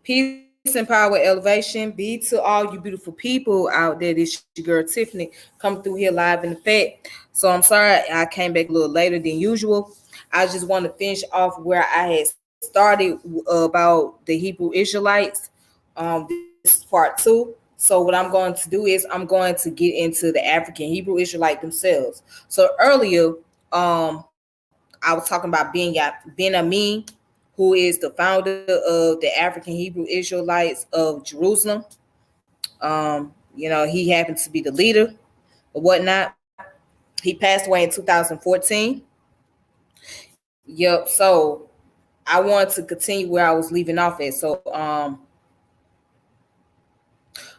Peace and power elevation be to all you beautiful people out there. This your girl Tiffany coming through here live in effect. So I'm sorry I came back a little later than usual. I just want to finish off where I had started about the Hebrew Israelites. This is part two. So what I'm going to do is I'm going to get into the African Hebrew Israelite themselves. So earlier, I was talking about Ben Amin, who is the founder of the African Hebrew Israelites of Jerusalem. He happens to be the leader or whatnot. He passed away in 2014. Yep. So I want to continue where I was leaving off at.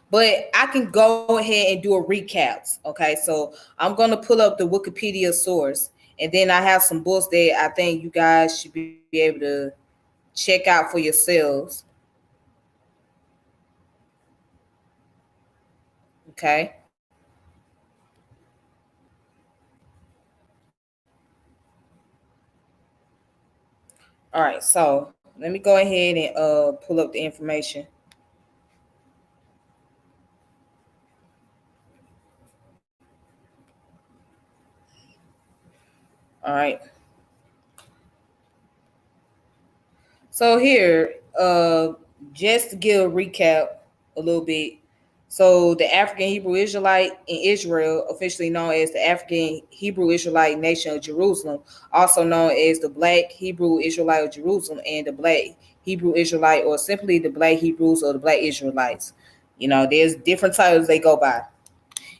But I can go ahead and do a recap. Okay, so I'm gonna pull up the Wikipedia source, and then I have some books that I think you guys should be able to check out for yourselves. Okay. All right. So let me go ahead and pull up the information. All right. So here, just to give a recap a little bit. So the African Hebrew Israelite in Israel, officially known as the African Hebrew Israelite Nation of Jerusalem, also known as the Black Hebrew Israelite of Jerusalem and the Black Hebrew Israelite, or simply the Black Hebrews or the Black Israelites. There's different titles they go by.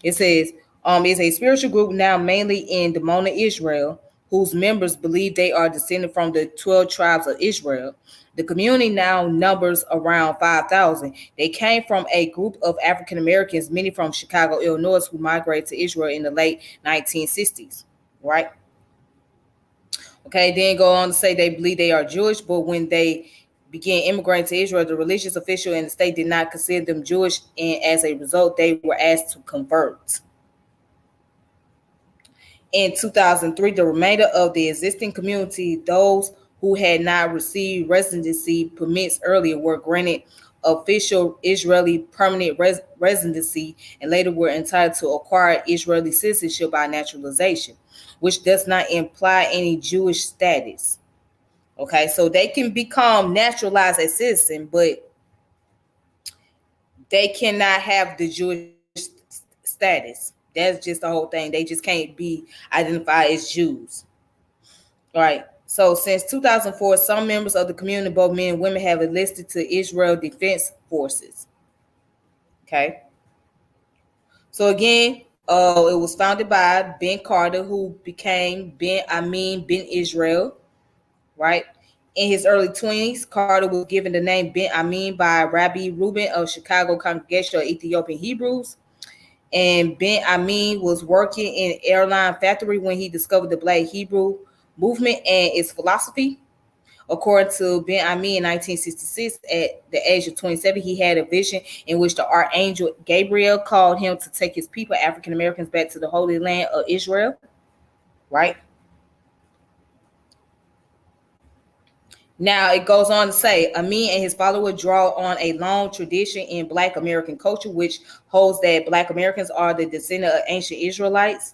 It says, it's a spiritual group now mainly in Dimona, Israel, whose members believe they are descended from the 12 tribes of Israel. The community now numbers around 5,000. They came from a group of African Americans, many from Chicago, Illinois, who migrated to Israel in the late 1960s. Right? Okay, then go on to say they believe they are Jewish, but when they began immigrating to Israel, the religious official in the state did not consider them Jewish, and as a result, they were asked to convert. In 2003, the remainder of the existing community, those who had not received residency permits earlier, were granted official Israeli permanent residency and later were entitled to acquire Israeli citizenship by naturalization, which does not imply any Jewish status. Okay, so they can become naturalized as citizen, but they cannot have the Jewish status. That's just the whole thing. They just can't be identified as Jews. All right. So since 2004, some members of the community, both men and women, have enlisted to Israel Defense Forces. Okay. So again, it was founded by Ben Carter, who became Ben Amin Ben Israel. Right. In his early 20s, Carter was given the name Ben Amin by Rabbi Reuben of Chicago Congregation of Ethiopian Hebrews. And Ben Amin was working in an airline factory when he discovered the Black Hebrew movement and its philosophy. According to Ben Amin in 1966, at the age of 27, he had a vision in which the archangel Gabriel called him to take his people, African Americans, back to the Holy Land of Israel. Right? Now it goes on to say, Amin and his followers draw on a long tradition in Black American culture, which holds that Black Americans are the descendant of ancient Israelites.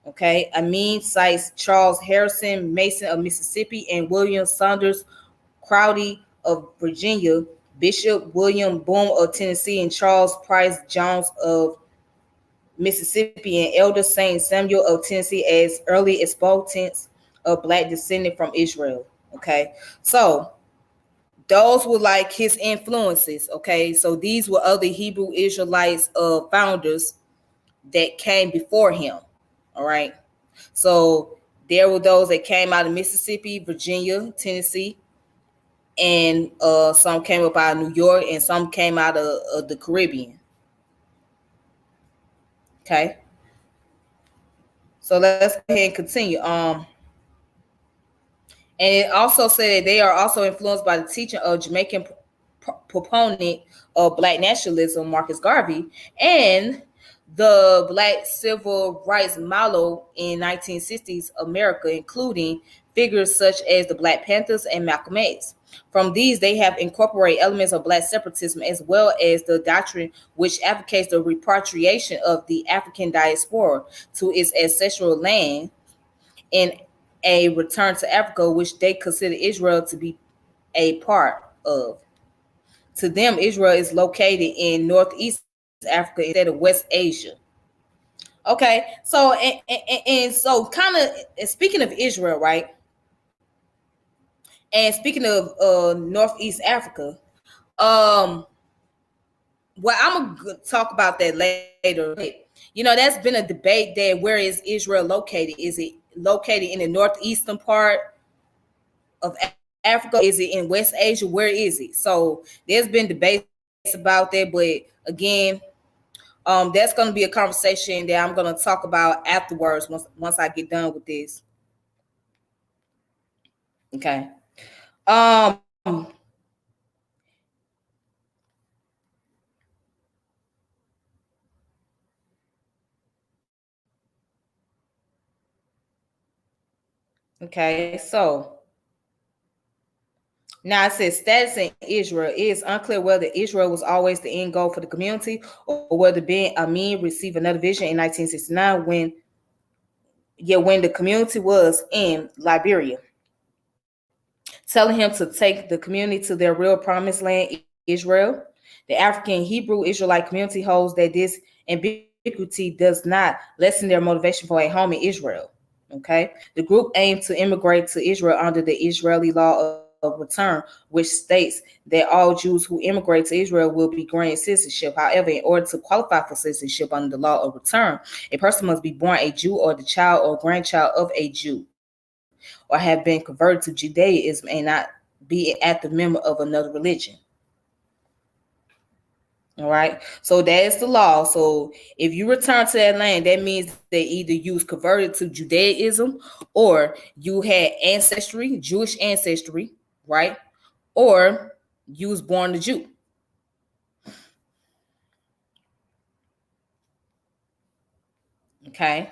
Okay, Amin cites Charles Harrison Mason of Mississippi and William Saunders Crowdy of Virginia, Bishop William Boone of Tennessee, and Charles Price Jones of Mississippi, and Elder Saint Samuel of Tennessee as early exponents of Black descendant from Israel. Okay, so those were like his influences. Okay, so these were other Hebrew Israelites founders that came before him. All right, so there were those that came out of Mississippi, Virginia, Tennessee, and some came up out of New York, and some came out of the Caribbean. Okay, so let's go ahead and continue. And it also said they are also influenced by the teaching of Jamaican proponent of Black nationalism, Marcus Garvey, and the Black civil rights model in 1960s America, including figures such as the Black Panthers and Malcolm X. From these, they have incorporated elements of Black separatism as well as the doctrine which advocates the repatriation of the African diaspora to its ancestral land and a return to Africa, which they consider Israel to be a part of. To them, Israel is located in Northeast Africa instead of West Asia. Okay, so and so kind of speaking of Israel, right? And speaking of Northeast Africa, well, I'm gonna talk about that later. You know, that's been a debate that where is Israel located? Is it located in the northeastern part of Africa? Is it in West Asia? Where is it? So there's been debates about that, but again, that's going to be a conversation that I'm going to talk about afterwards once I get done with this. Okay. Um. Okay. So now it says status in Israel. It is unclear whether Israel was always the end goal for the community or whether Ben Amin received another vision in 1969 when the community was in Liberia, telling him to take the community to their real promised land, Israel. The African Hebrew Israelite community holds that this ambiguity does not lessen their motivation for a home in Israel. Okay. The group aimed to immigrate to Israel under the Israeli law of return, which states that all Jews who immigrate to Israel will be granted citizenship. However, in order to qualify for citizenship under the law of return, a person must be born a Jew or the child or grandchild of a Jew, or have been converted to Judaism and not be an active member of another religion. All right. So that is the law. So if you return to that land, that means that either you was converted to Judaism or you had ancestry, Jewish ancestry, right? Or you was born a Jew. Okay.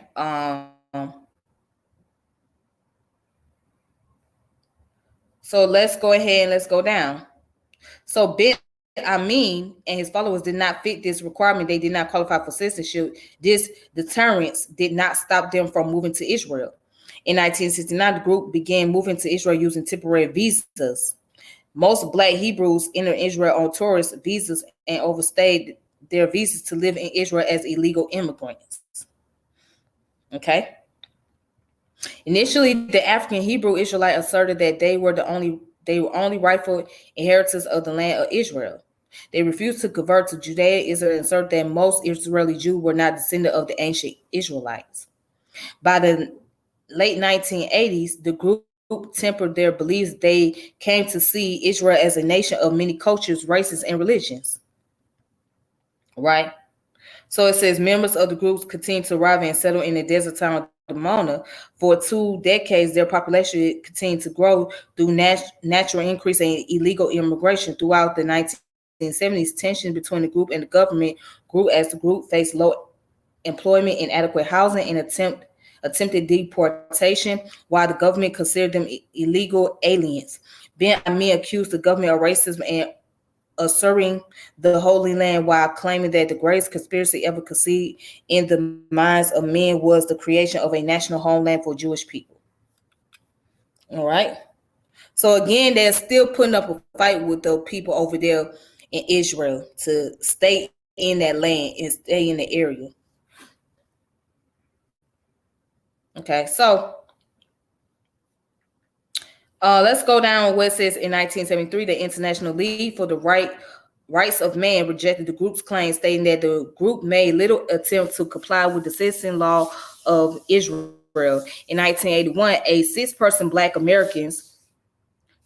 So let's go ahead and let's go down. So Ben Amin and his followers did not fit this requirement. They did not qualify for citizenship. This deterrence did not stop them from moving to Israel. In 1969, the group began moving to Israel using temporary visas. Most Black Hebrews entered Israel on tourist visas and overstayed their visas to live in Israel as illegal immigrants. Okay. Initially, the African Hebrew Israelite asserted that they were only rightful inheritors of the land of Israel. They refused to convert to Judaism and asserted that most Israeli Jews were not descendants of the ancient Israelites. By the late 1980s, the group tempered their beliefs. They came to see Israel as a nation of many cultures, races, and religions. Right? So it says members of the groups continued to arrive and settle in the desert town of Dimona. For 2 decades, their population continued to grow through natural increase in illegal immigration. Throughout the 1970s, tension between the group and the government grew as the group faced low employment, inadequate housing, and attempted deportation, while the government considered them illegal aliens. Ben Amin accused the government of racism and asserting the Holy Land while claiming that the greatest conspiracy ever conceived in the minds of men was the creation of a national homeland for Jewish people. All right. So again, they're still putting up a fight with the people over there in Israel to stay in that land and stay in the area. Okay, so let's go down what it says in 1973, the International League for the Rights of Man rejected the group's claim, stating that the group made little attempt to comply with the citizen law of Israel. In 1981, a 6-person Black Americans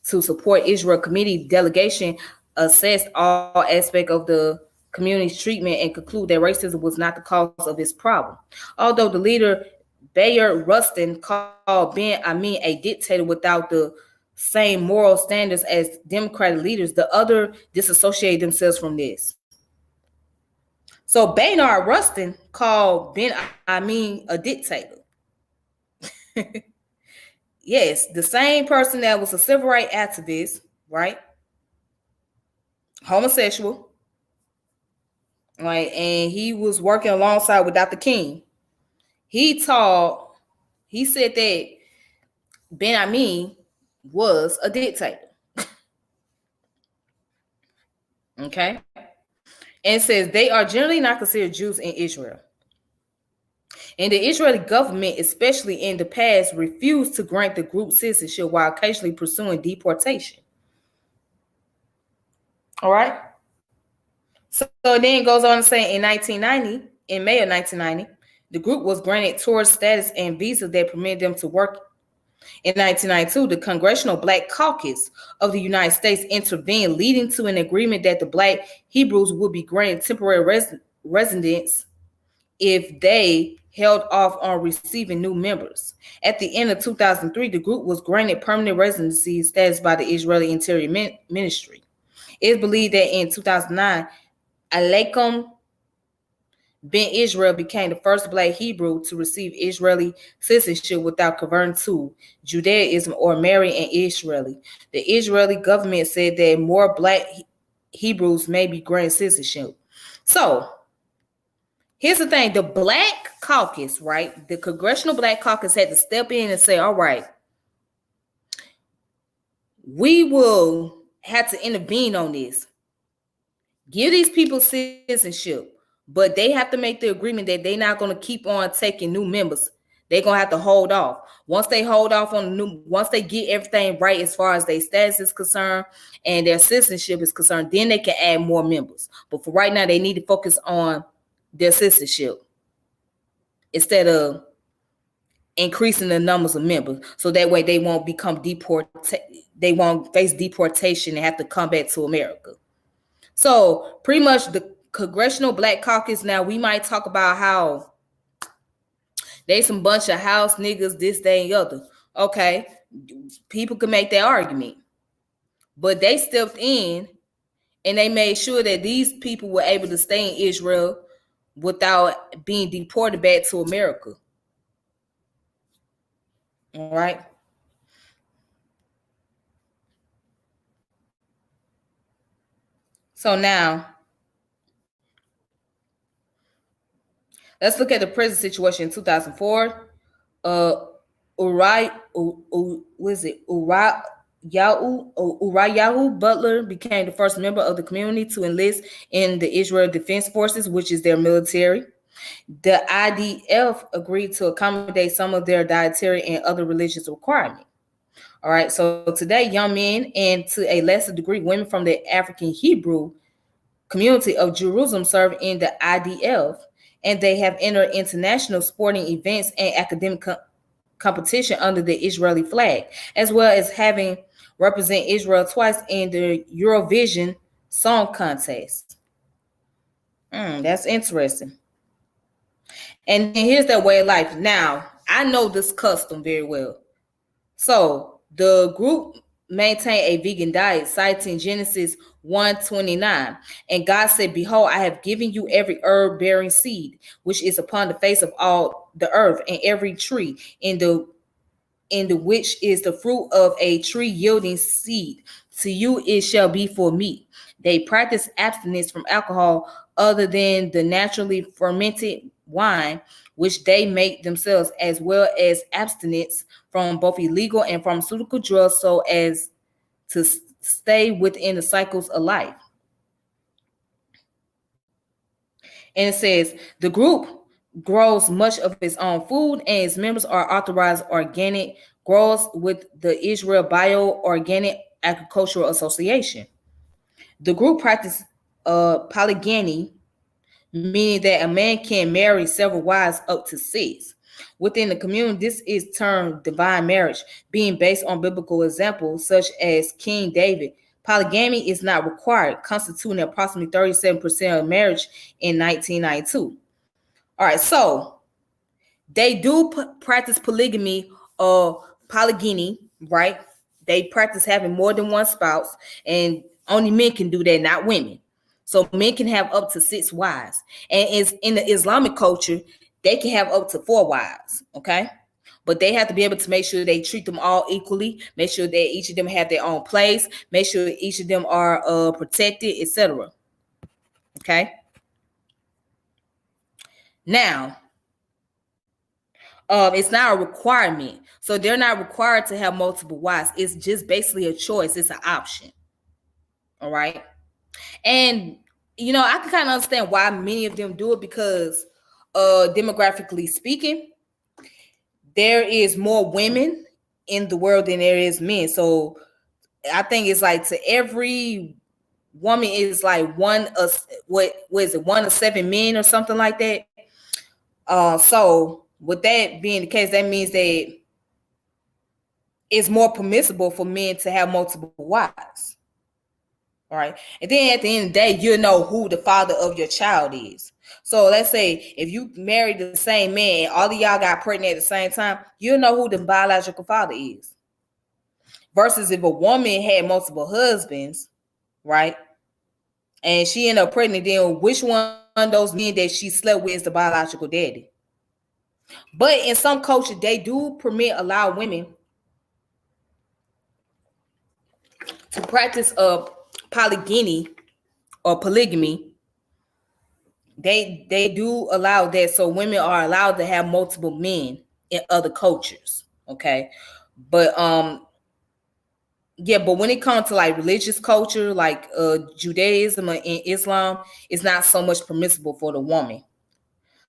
to support Israel committee delegation assessed all aspects of the community's treatment and concluded that racism was not the cause of its problem. Although the leader, Bayard Rustin, called Ben Amin a dictator without the same moral standards as democratic leaders, the other disassociated themselves from this. So Baynard Rustin called Ben Amin a dictator. Yes, the same person that was a civil rights activist, right? Homosexual, right? And he was working alongside with Dr. King. He said that Ben Amin was a dictator. Okay? And it says they are generally not considered Jews in Israel. And the Israeli government, especially in the past, refused to grant the group citizenship while occasionally pursuing deportation. All right? So then it goes on to say in May of 1990, the group was granted tourist status and visas that permitted them to work. In 1992, the Congressional Black Caucus of the United States intervened, leading to an agreement that the Black Hebrews would be granted temporary residence if they held off on receiving new members. At the end of 2003, the group was granted permanent residency status by the Israeli Interior Ministry. It is believed that in 2009, Aleichem Ben Israel became the first Black Hebrew to receive Israeli citizenship without converting to Judaism or marrying an Israeli. The Israeli government said that more Black Hebrews may be granted citizenship. So, here's the thing. The Black Caucus, right? The Congressional Black Caucus had to step in and say, all right, we will have to intervene on this. Give these people citizenship, but they have to make the agreement that they're not going to keep on taking new members. They're going to have to hold off. Once they hold off on once they get everything right as far as their status is concerned and their citizenship is concerned, then they can add more members. But for right now, they need to focus on their citizenship instead of increasing the numbers of members. So that way they won't become they won't face deportation and have to come back to America. So pretty much the Congressional Black Caucus, now we might talk about how they some bunch of house niggas, this, that, and the other. Okay, people can make that argument. But they stepped in and they made sure that these people were able to stay in Israel without being deported back to America. All right. So now, let's look at the present situation in 2004. Uriah Butler became the first member of the community to enlist in the Israel Defense Forces, which is their military. The IDF agreed to accommodate some of their dietary and other religious requirements. All right, so today, young men and to a lesser degree, women from the African Hebrew community of Jerusalem serve in the IDF, and they have entered international sporting events and academic competition under the Israeli flag, as well as having represent Israel twice in the Eurovision Song Contest. That's interesting. And here's their way of life. Now, I know this custom very well. So the group maintained a vegan diet, citing Genesis 1:29. And God said, behold, I have given you every herb bearing seed, which is upon the face of all the earth, and every tree in the which is the fruit of a tree yielding seed. To you it shall be for meat. They practice abstinence from alcohol other than the naturally fermented wine, which they make themselves, as well as abstinence from both illegal and pharmaceutical drugs, so as to stay within the cycles of life. And it says the group grows much of its own food, and its members are authorized organic growers with the Israel Bio-Organic Agricultural Association. The group practices polygamy, meaning that a man can marry several wives up to 6. Within the community, this is termed divine marriage, being based on biblical examples such as King David. Polygamy is not required, constituting approximately 37% of marriage in 1992. All right, so they do practice polygamy or polygyny, right? They practice having more than one spouse, and only men can do that, not women. So men can have up to 6 wives. And it's in the Islamic culture, they can have up to 4 wives. Okay. But they have to be able to make sure they treat them all equally, make sure that each of them have their own place, make sure each of them are protected, etc. Okay. Now, it's not a requirement. So they're not required to have multiple wives. It's just basically a choice. It's an option. All right. And I can kind of understand why many of them do it because demographically speaking, there is more women in the world than there is men. So I think it's like to every woman is like one of what is it, 1 of 7 men or something like that. So with that being the case, that means that it's more permissible for men to have multiple wives. All right. And then at the end of the day, you know who the father of your child is. So let's say if you married the same man and all of y'all got pregnant at the same time, you'll know who the biological father is. Versus if a woman had multiple husbands, right? And she ended up pregnant, then which one of those men that she slept with is the biological daddy? But in some cultures, they do allow women to practice polygamy or polygamy. They do allow that, so women are allowed to have multiple men in other cultures. Okay, but but when it comes to like religious culture, like Judaism and Islam, it's not so much permissible for the woman.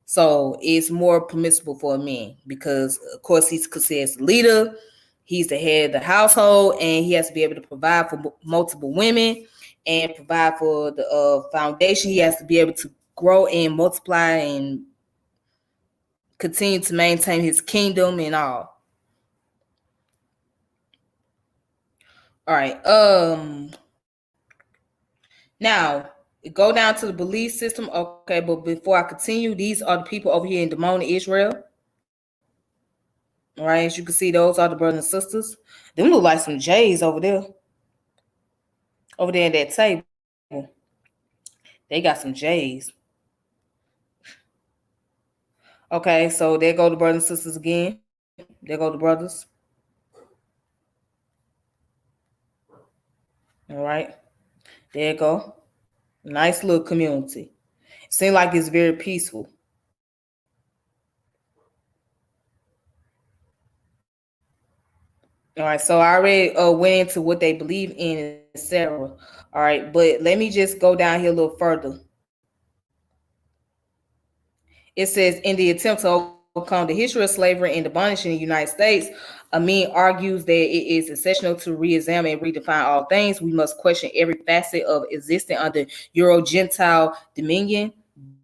So it's more permissible for a man because, of course, he's considered as the leader. He's the head of the household, and he has to be able to provide for multiple women and provide for the foundation. He has to be able to grow and multiply and continue to maintain his kingdom and all. All right. Now, go down to the belief system. Okay, but before I continue, these are the people over here in Dimona, Israel. All right, as you can see, those are the brothers and sisters. Them look like some J's over there. Over there at that table. They got some J's. Okay, so there go the brothers and sisters again. There go the brothers. All right. There you go. Nice little community. Seems like it's very peaceful. All right, so I already went into what they believe in, etc. All right, but let me just go down here a little further. It says, in the attempt to overcome the history of slavery and the bondage in the United States, Amin argues that it is essential to re-examine and redefine all things. We must question every facet of existing under Euro-Gentile dominion.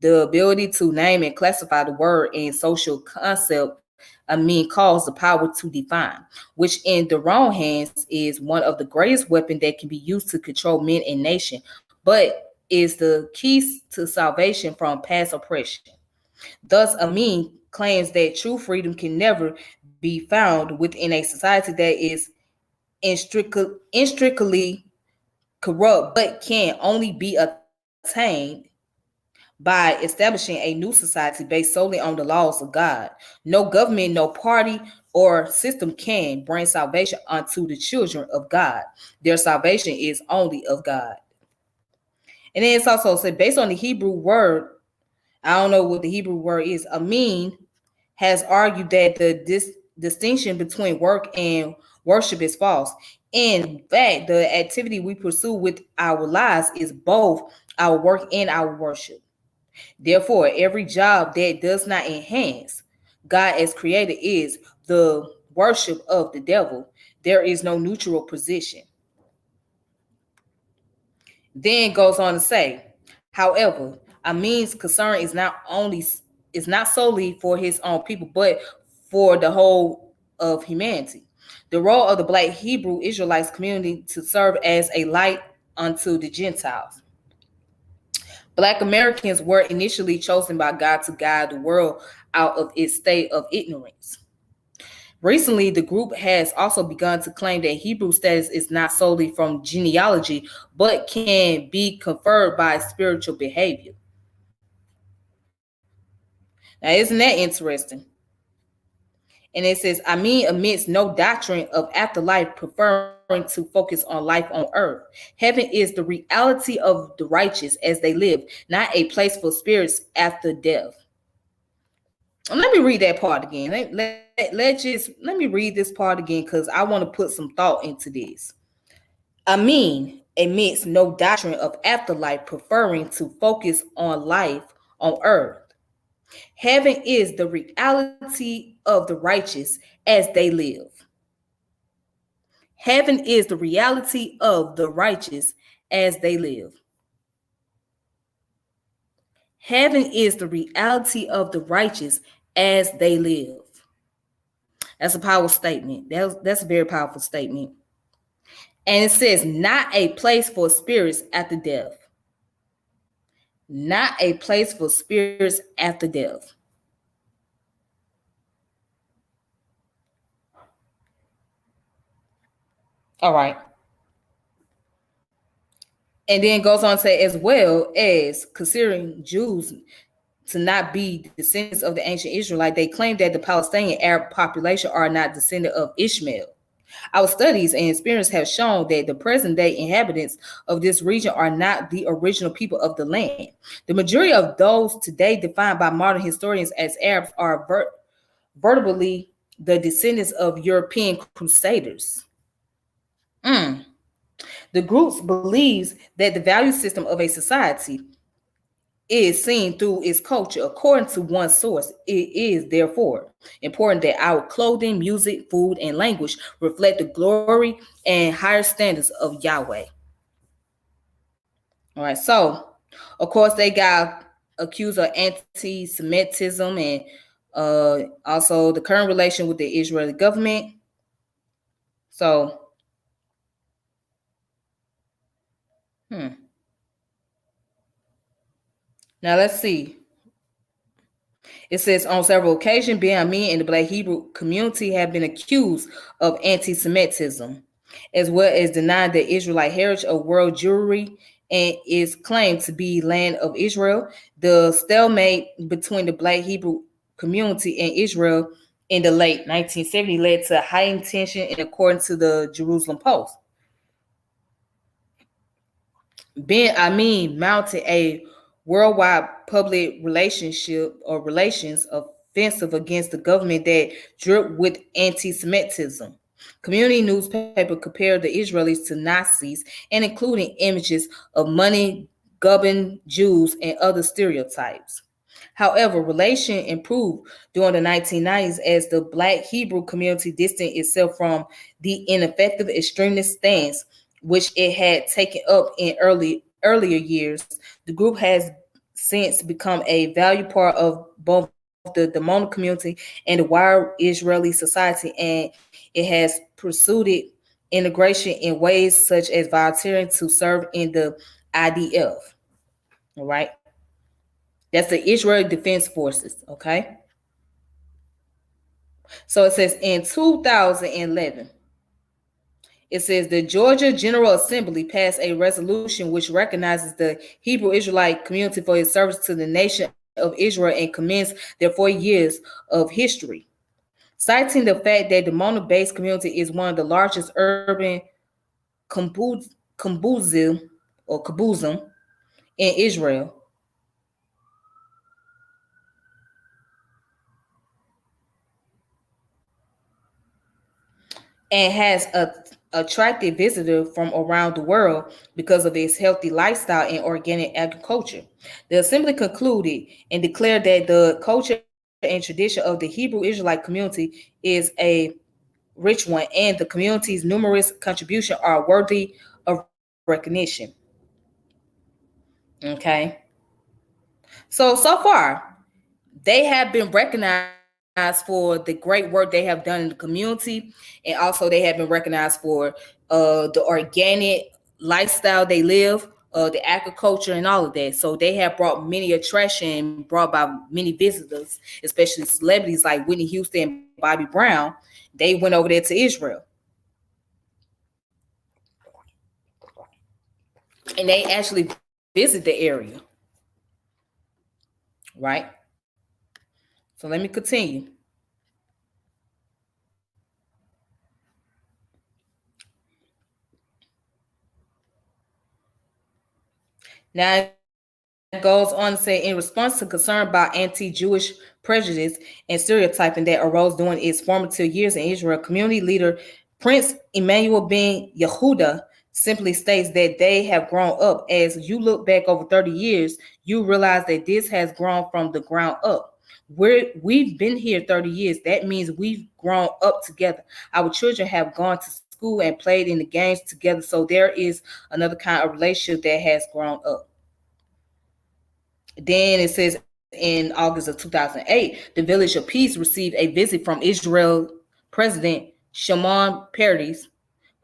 The ability to name and classify the word and social concept Amin calls the power to define, which in the wrong hands is one of the greatest weapons that can be used to control men and nation, but is the keys to salvation from past oppression. Thus, Amin claims that true freedom can never be found within a society that is intricately corrupt, but can only be attained by establishing a new society based solely on the laws of God. No government, no party, or system can bring salvation unto the children of God. Their salvation is only of God. And then it's also said, based on the Hebrew word, I don't know what the Hebrew word is, Amin has argued that the distinction between work and worship is false. In fact, the activity we pursue with our lives is both our work and our worship. Therefore, every job that does not enhance God as creator is the worship of the devil. There is no neutral position. Then goes on to say, however, Amin's concern is not solely for his own people, but for the whole of humanity. The role of the Black Hebrew Israelites community to serve as a light unto the Gentiles. Black Americans were initially chosen by God to guide the world out of its state of ignorance. Recently, the group has also begun to claim that Hebrew status is not solely from genealogy, but can be conferred by spiritual behavior. Now, isn't that interesting? And it says, Amin admits no doctrine of afterlife, preferring to focus on life on earth. Heaven is the reality of the righteous as they live, not a place for spirits after death. And let me read that part again. Let me read this part again because I want to put some thought into this. Amin admits no doctrine of afterlife, preferring to focus on life on earth. Heaven is the reality of the righteous as they live. Heaven is the reality of the righteous as they live. Heaven is the reality of the righteous as they live. That's a powerful statement. That's a very powerful statement. And it says, not a place for spirits after death. Not a place for spirits after death. All right. And then goes on to say, as well as considering Jews to not be descendants of the ancient Israelite, they claim that the Palestinian Arab population are not descendant of Ishmael. Our studies and experience have shown that the present day inhabitants of this region are not the original people of the land. The majority of those today defined by modern historians as Arabs are vertically the descendants of European crusaders. The group believes that the value system of a society is seen through its culture. According to one source, it is therefore important that our clothing, music, food, and language reflect the glory and higher standards of Yahweh. All right, so of course they got accused of anti-Semitism and also the current relation with the Israeli government. So, now let's see. It says on several occasions, Amin and the Black Hebrew community have been accused of anti-Semitism, as well as denying the Israelite heritage of world Jewry and is claimed to be land of Israel. The stalemate between the Black Hebrew community and Israel in the late 1970s led to heightened tension, and according to the Jerusalem Post, Amin mounted a worldwide public relations offensive against the government that dripped with anti-Semitism. Community newspaper compared the Israelis to Nazis and including images of money, governed Jews, and other stereotypes. However, relations improved during the 1990s as the Black Hebrew community distanced itself from the ineffective extremist stance which it had taken up in earlier years. The group has since become a valued part of both the Damona community and the wider Israeli society, and it has pursued integration in ways such as volunteering to serve in the IDF. All right. That's the Israeli Defense Forces. Okay. So it says in 2011, it says the Georgia General Assembly passed a resolution which recognizes the Hebrew Israelite community for its service to the nation of Israel and commends their 40 years of history, citing the fact that the Mona-based community is one of the largest urban kibbuzim in Israel. And has attracted visitors from around the world because of its healthy lifestyle and organic agriculture. The assembly concluded and declared that the culture and tradition of the Hebrew Israelite community is a rich one, and the community's numerous contributions are worthy of recognition. Okay. So far, they have been recognized for the great work they have done in the community, and also they have been recognized for the organic lifestyle they live, the agriculture, and all of that. So they have brought many attraction, brought by many visitors, especially celebrities like Whitney Houston, Bobby Brown, they went over there to Israel. And they actually visit the area. Right? So let me continue. Now it goes on to say, in response to concern about anti-Jewish prejudice and stereotyping that arose during its formative years in Israel, community leader Prince Emmanuel ben Yehuda simply states that they have grown up. As you look back over 30 years, you realize that this has grown from the ground up. We've been here 30 years. That means we've grown up together. Our children have gone to school and played in the games together. So there is another kind of relationship that has grown up. Then it says in August of 2008, the Village of Peace received a visit from Israel President Shimon Peres,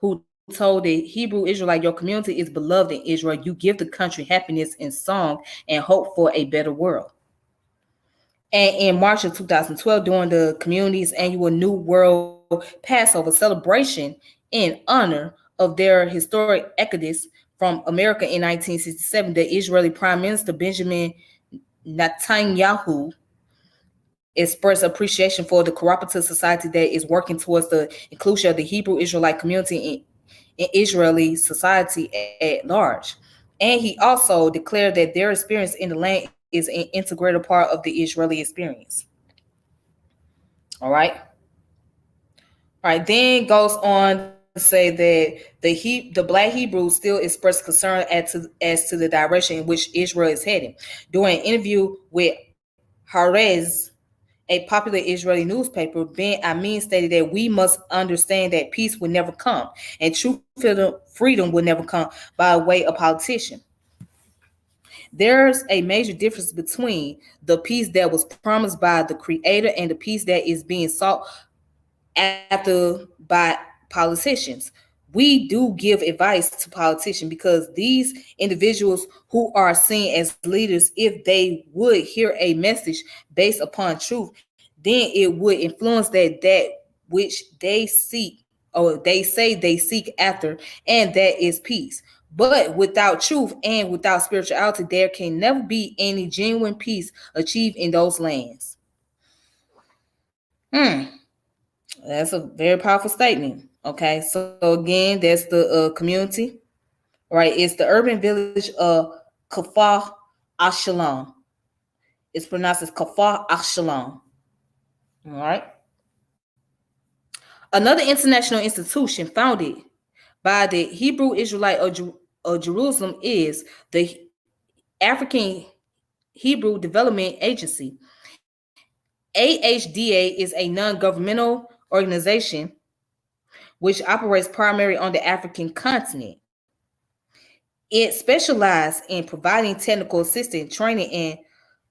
who told the Hebrew Israelite, your community is beloved in Israel. You give the country happiness in song and hope for a better world. And in March of 2012, during the community's annual New World Passover celebration in honor of their historic exodus from America in 1967, the Israeli Prime Minister Benjamin Netanyahu expressed appreciation for the cooperative society that is working towards the inclusion of the Hebrew Israelite community in Israeli society at large. And he also declared that their experience in the land is an integrated part of the Israeli experience. All right. Then goes on to say that the Black Hebrews still express concern as to the direction in which Israel is heading. During an interview with Haaretz, a popular Israeli newspaper, Ben Amin stated that we must understand that peace will never come and true freedom will never come by way of politician. There's a major difference between the peace that was promised by the Creator and the peace that is being sought after by politicians. We do give advice to politicians because these individuals who are seen as leaders, if they would hear a message based upon truth, then it would influence that which they seek or they say they seek after, and that is peace. But without truth and without spirituality, there can never be any genuine peace achieved in those lands. That's a very powerful statement. Okay, so again, that's the community, right? It's the urban village of Kafar Ashalon. It's pronounced as Kafar Ashalon. All right. Another international institution founded by the Hebrew Israelite of Jerusalem is the African Hebrew Development Agency. AHDA is a non-governmental organization which operates primarily on the African continent. It specializes in providing technical assistance, training, and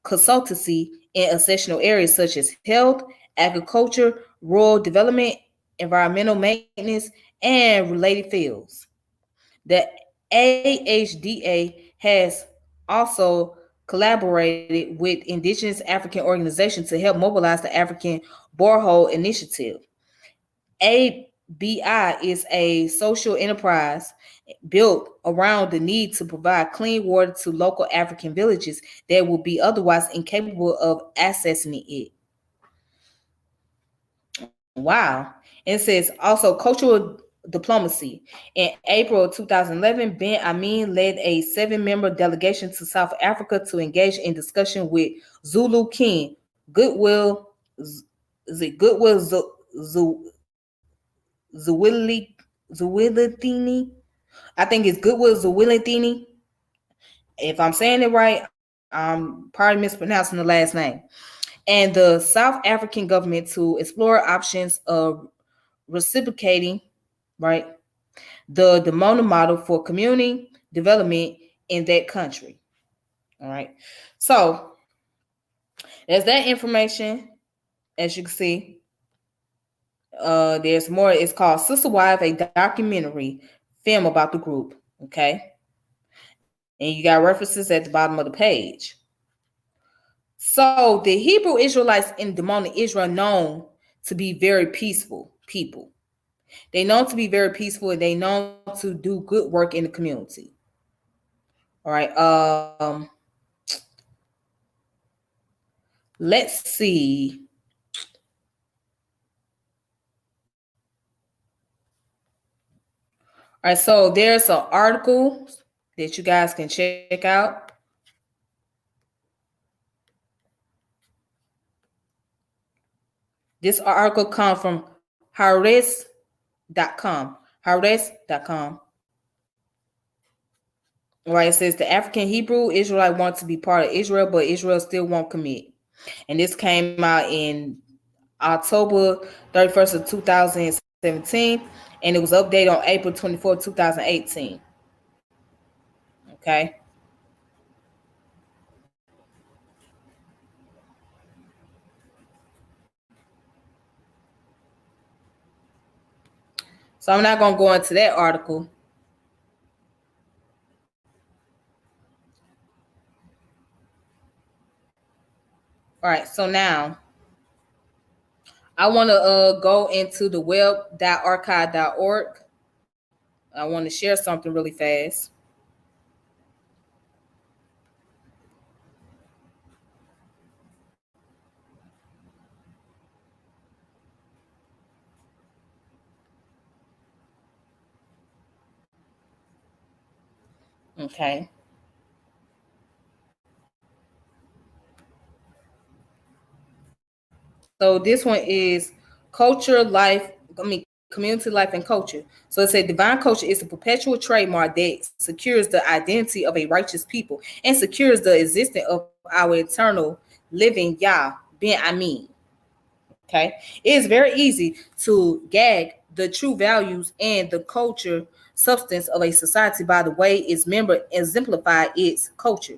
consultancy in essential areas such as health, agriculture, rural development, environmental maintenance, and related fields. The AHDA has also collaborated with indigenous African organizations to help mobilize the African Borehole Initiative. ABI is a social enterprise built around the need to provide clean water to local African villages that would be otherwise incapable of accessing it. Wow. It says also cultural diplomacy. In April 2011, Ben Amin led a 7-member delegation to South Africa to engage in discussion with Zulu King Goodwill Zwelithini. I think it's Goodwill Zwelithini. If I'm saying it right, I'm probably mispronouncing the last name. And the South African government to explore options of reciprocating, right, the Demona model for community development in that country. All right. So there's that information. As you can see, there's more. It's called Sister Wife, a documentary film about the group. Okay. And you got references at the bottom of the page. So the Hebrew Israelites in Demona Israel known to be very peaceful people. They known to be very peaceful, and they known to do good work in the community. All right. Let's see. All right, so there's an article that you guys can check out. This article comes from Haaretz.com. Haaretz.com. All right, it says the African Hebrew Israelite wants to be part of Israel, but Israel still won't commit. And this came out in October 31st of 2017, and it was updated on April 24th, 2018. Okay. So I'm not going to go into that article. All right, so now I want to go into the web.archive.org. I want to share something really fast. Okay. So this one is culture, life, community life and culture. So it said divine culture is a perpetual trademark that secures the identity of a righteous people and secures the existence of our eternal living Yah, Ben Amin. Okay. It is very easy to gag the true values and the culture substance of a society by the way its member exemplify its culture.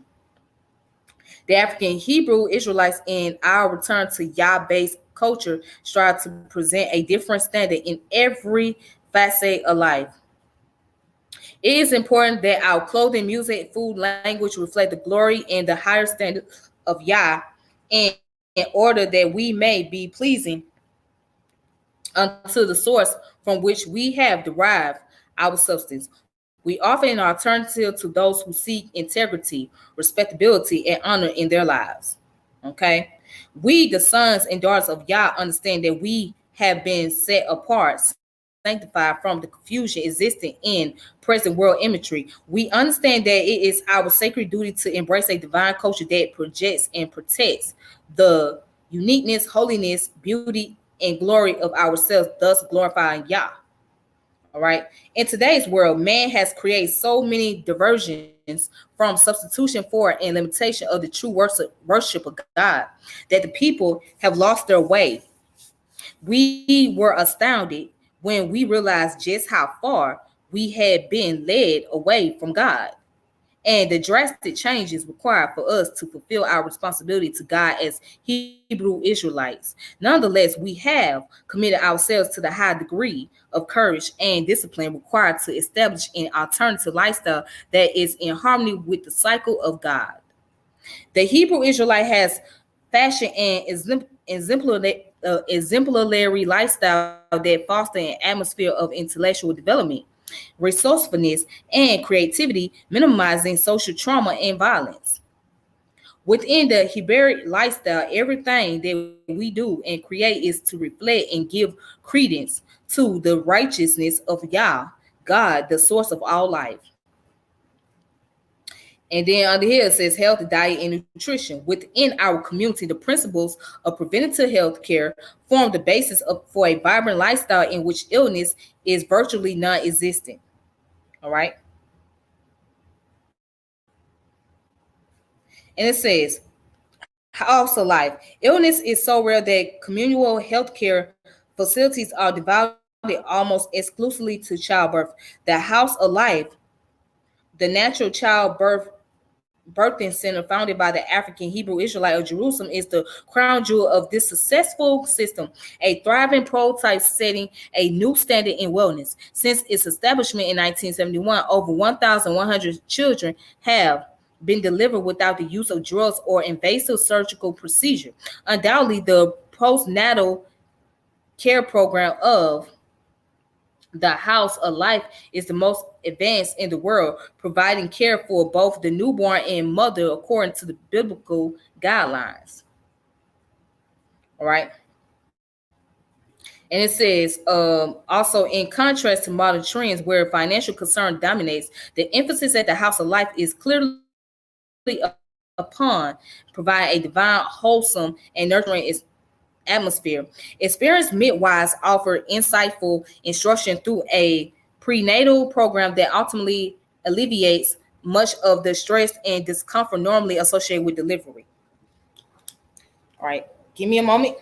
The African Hebrew Israelites in our return to Yah-based culture strive to present a different standard in every facet of life. It is important that our clothing, music, food, language reflect the glory and the higher standard of Yah, and in order that we may be pleasing unto the source from which we have derived our substance. We offer an alternative to those who seek integrity, respectability, and honor in their lives. Okay? We, the sons and daughters of Yah, understand that we have been set apart, sanctified from the confusion existing in present world imagery. We understand that it is our sacred duty to embrace a divine culture that projects and protects the uniqueness, holiness, beauty, and glory of ourselves, thus glorifying Yah. All right. In today's world, man has created so many diversions from substitution for and limitation of the true worship of God that the people have lost their way. We were astounded when we realized just how far we had been led away from God and the drastic changes required for us to fulfill our responsibility to God as Hebrew Israelites. Nonetheless, we have committed ourselves to the high degree of courage and discipline required to establish an alternative lifestyle that is in harmony with the cycle of God. The Hebrew Israelite has fashioned an exemplary lifestyle that fosters an atmosphere of intellectual development, resourcefulness, and creativity, minimizing social trauma and violence. Within the Hebrew lifestyle, everything that we do and create is to reflect and give credence to the righteousness of Yah, God, the source of all life. And then under here it says health, diet, and nutrition. Within our community, the principles of preventative health care form the basis for a vibrant lifestyle in which illness is virtually non-existent. All right. And it says, also life. Illness is so rare that communal healthcare facilities are devoted almost exclusively to childbirth. The House of Life, the natural childbirth birthing center founded by the African Hebrew Israelite of Jerusalem, is the crown jewel of this successful system, a thriving prototype setting a new standard in wellness. Since its establishment in 1971, over 1,100 children have been delivered without the use of drugs or invasive surgical procedure. Undoubtedly, the postnatal care program of the House of Life is the most advanced in the world, providing care for both the newborn and mother according to the biblical guidelines. All right. And it says, also in contrast to modern trends where financial concern dominates, the emphasis at the House of Life is clearly upon providing a divine, wholesome, and nurturing atmosphere. Experienced midwives offer insightful instruction through a prenatal program that ultimately alleviates much of the stress and discomfort normally associated with delivery. All right, give me a moment.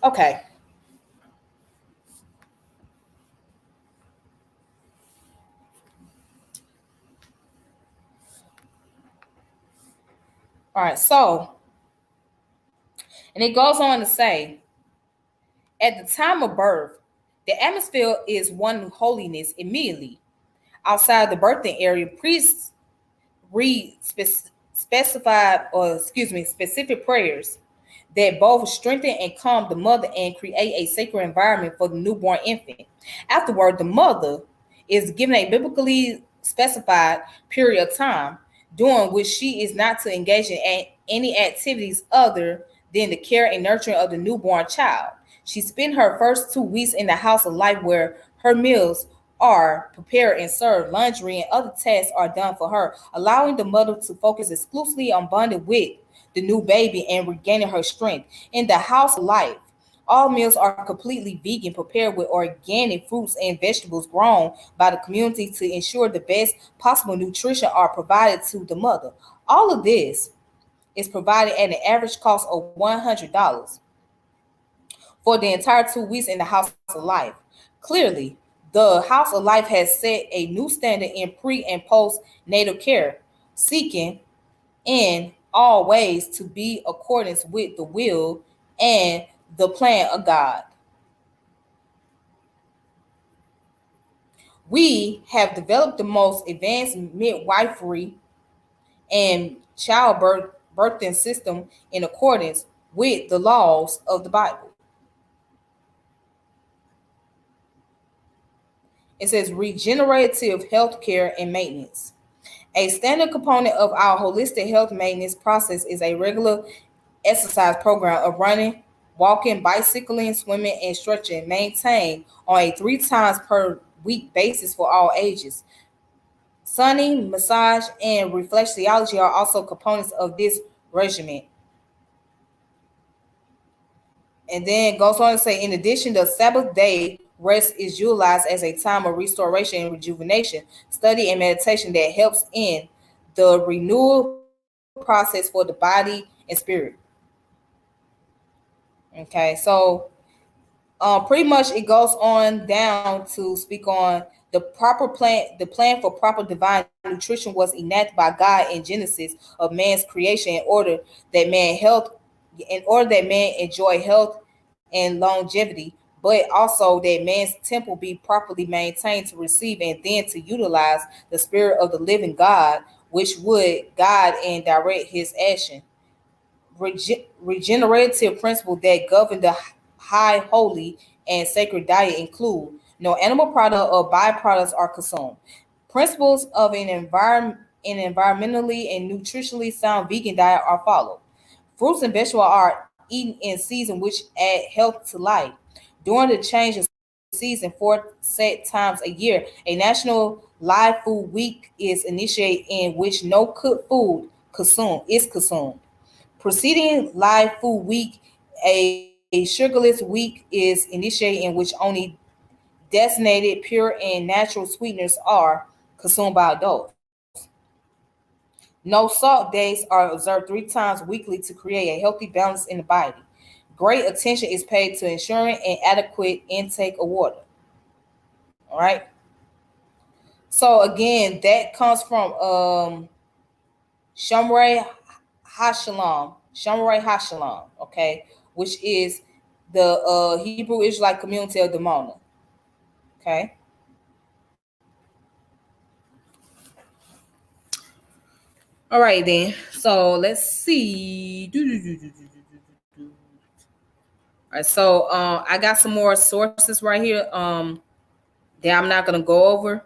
Okay. All right, so, and it goes on to say, at the time of birth, the atmosphere is one holiness immediately. Outside the birthing area, priests read specific prayers that both strengthen and calm the mother and create a sacred environment for the newborn infant. Afterward, the mother is given a biblically specified period of time during which she is not to engage in any activities other than the care and nurturing of the newborn child. She spent her first 2 weeks in the House of Life where her meals are prepared and served, laundry and other tasks are done for her, allowing the mother to focus exclusively on bonding with the new baby and regaining her strength. In the House of Life, all meals are completely vegan, prepared with organic fruits and vegetables grown by the community to ensure the best possible nutrition are provided to the mother. All of this is provided at an average cost of $100 for the entire 2 weeks in the House of Life. Clearly, the House of Life has set a new standard in pre and post natal care, seeking in all ways to be accordance with the will and the plan of God. We have developed the most advanced midwifery and childbirth birthing system in accordance with the laws of the Bible. It says regenerative health care and maintenance. A standard component of our holistic health maintenance process is a regular exercise program of running, walking, bicycling, swimming, and stretching, maintained on a 3 times per week basis for all ages. Sunning, massage, and reflexology are also components of this regimen. And then it goes on to say, in addition, the Sabbath day rest is utilized as a time of restoration and rejuvenation, study, and meditation that helps in the renewal process for the body and spirit. Okay, so pretty much it goes on down to speak on the proper plan. The plan for proper divine nutrition was enacted by God in Genesis of man's creation in order that man enjoy health and longevity, but also that man's temple be properly maintained to receive and then to utilize the spirit of the living God, which would guide and direct his action. Regenerative principles that govern the high, holy, and sacred diet include no animal product or byproducts are consumed. Principles of an environmentally and nutritionally sound vegan diet are followed. Fruits and vegetables are eaten in season, which add health to life. During the change of season, 4 set times a year, a national live food week is initiated in which no cooked food is consumed. Preceding live food week, a sugarless week is initiated in which only designated pure and natural sweeteners are consumed by adults. No salt days are observed 3 times weekly to create a healthy balance in the body. Great attention is paid to ensuring an adequate intake of water. All right. So again, that comes from Shamray Hashalom, okay, which is the Hebrew Israelite community of Demona. Okay. All right then. So let's see. All right. So I got some more sources right here. That I'm not gonna go over.